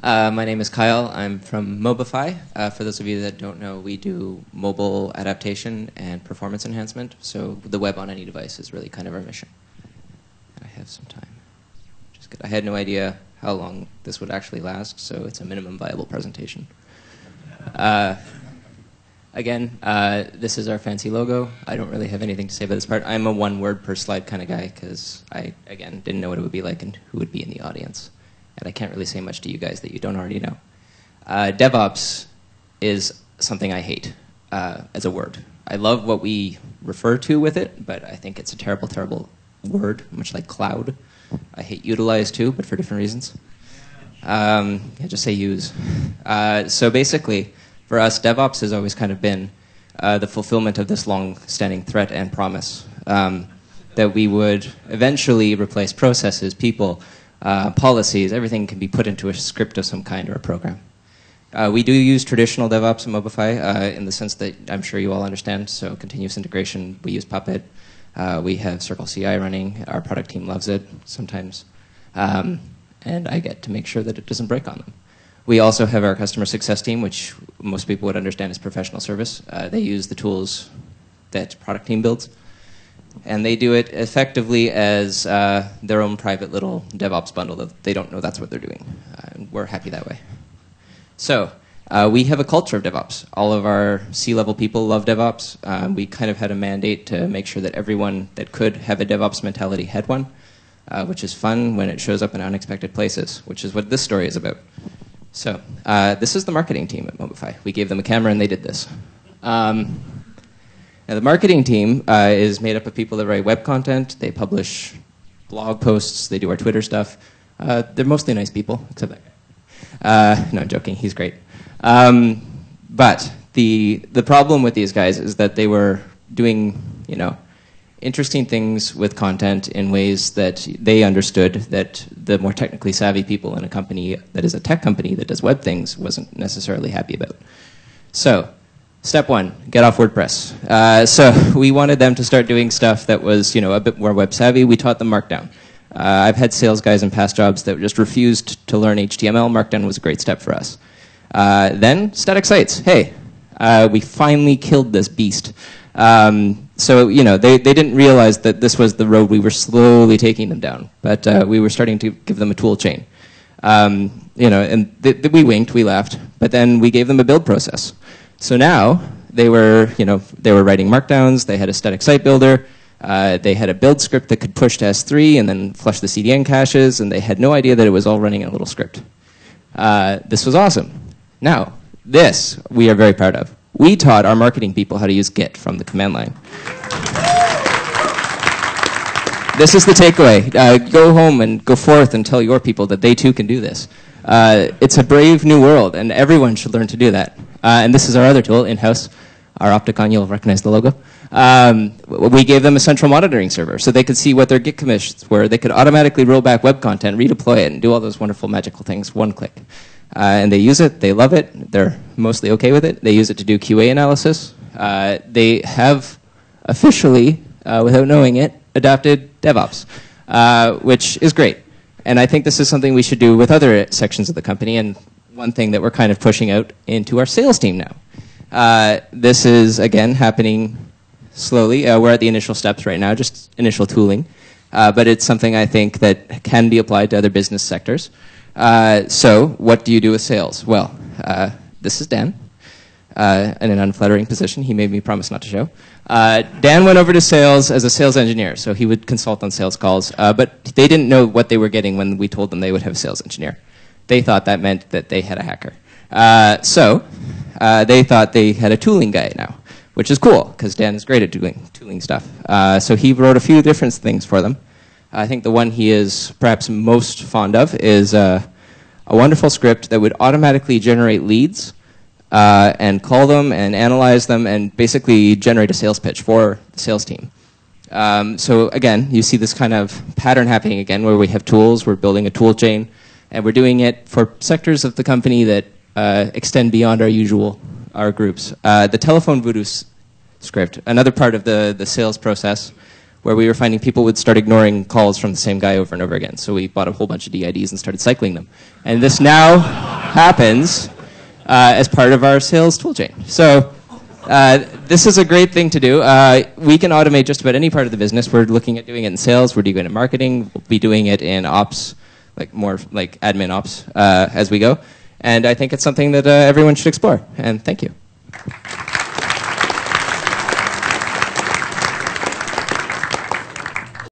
My name is Kyle. I'm from Mobify. For those of you that don't know, we do mobile adaptation and performance enhancement. So the web on any device is really kind of our mission. I have some time. Just good. I had no idea how long this would actually last, so it's a minimum viable presentation. Again, this is our fancy logo. I don't really have anything to say about this part. I'm a one-word per slide kind of guy because I, again, didn't know what it would be like and who would be in the audience. And I can't really say much to you guys that you don't already know. DevOps is something I hate as a word. I love what we refer to with it, but I think it's a terrible, terrible word, much like cloud. I hate utilize too, but for different reasons. Yeah, just say use. So basically, for us, DevOps has always kind of been the fulfillment of this long-standing threat and promise that we would eventually replace processes, people, policies, everything can be put into a script of some kind or a program. We do use traditional DevOps and Mobify in the sense that I'm sure you all understand. So continuous integration, we use Puppet. We have Circle CI running. Our product team loves it sometimes. And I get to make sure that it doesn't break on them. We also have our customer success team, which most people would understand as professional service. They use the tools that product team builds. And they do it effectively as their own private little DevOps bundle. That they don't know that's what they're doing. And we're happy that way. So we have a culture of DevOps. All of our C-level people love DevOps. We kind of had a mandate to make sure that everyone that could have a DevOps mentality had one, which is fun when it shows up in unexpected places, which is what this story is about. So this is the marketing team at Mobify. We gave them a camera and they did this. Now, the marketing team is made up of people that write web content. They publish blog posts. They do our Twitter stuff. They're mostly nice people, except that guy. No, I'm joking. He's great. But the problem with these guys is that they were doing, interesting things with content in ways that they understood that the more technically savvy people in a company that is a tech company that does web things wasn't necessarily happy about. So, step one, get off WordPress. So we wanted them to start doing stuff that was, a bit more web savvy. We taught them Markdown. I've had sales guys in past jobs that just refused to learn HTML. Markdown was a great step for us. Then static sites. Hey, we finally killed this beast. So they didn't realize that this was the road we were slowly taking them down. But we were starting to give them a tool chain. And we winked, we laughed. But then we gave them a build process. So now they were writing markdowns. They had a static site builder. They had a build script that could push to S3 and then flush the CDN caches, and they had no idea that it was all running in a little script. This was awesome. Now, this we are very proud of. We taught our marketing people how to use Git from the command line. This is the takeaway. Go home and go forth and tell your people that they too can do this. It's a brave new world, and everyone should learn to do that. And this is our other tool, in-house, our Opticon. You'll recognize the logo. We gave them a central monitoring server so they could see what their Git commits were. They could automatically roll back web content, redeploy it, and do all those wonderful magical things one click. And they use it. They love it. They're mostly okay with it. They use it to do QA analysis. They have officially, without knowing it, adopted DevOps, which is great. And I think this is something we should do with other sections of the company, and one thing that we're kind of pushing out into our sales team now. This is, again, happening slowly. We're at the initial steps right now, just initial tooling. But it's something I think that can be applied to other business sectors. So what do you do with sales? Well, this is Dan. In an unflattering position. He made me promise not to show. Dan went over to sales as a sales engineer, so he would consult on sales calls, but they didn't know what they were getting when we told them they would have a sales engineer. They thought that meant that they had a hacker. So they thought they had a tooling guy now, which is cool, because Dan is great at doing tooling stuff. So he wrote a few different things for them. I think the one he is perhaps most fond of is a wonderful script that would automatically generate leads and call them and analyze them and basically generate a sales pitch for the sales team. So again, you see this kind of pattern happening again where we have tools, we're building a tool chain, and we're doing it for sectors of the company that extend beyond our groups. The telephone voodoo script, another part of the sales process where we were finding people would start ignoring calls from the same guy over and over again. So we bought a whole bunch of DIDs and started cycling them. And this now happens as part of our sales toolchain. So this is a great thing to do. We can automate just about any part of the business. We're looking at doing it in sales. We're doing it in marketing. We'll be doing it in ops, like more like admin ops as we go. And I think it's something that everyone should explore. And thank you.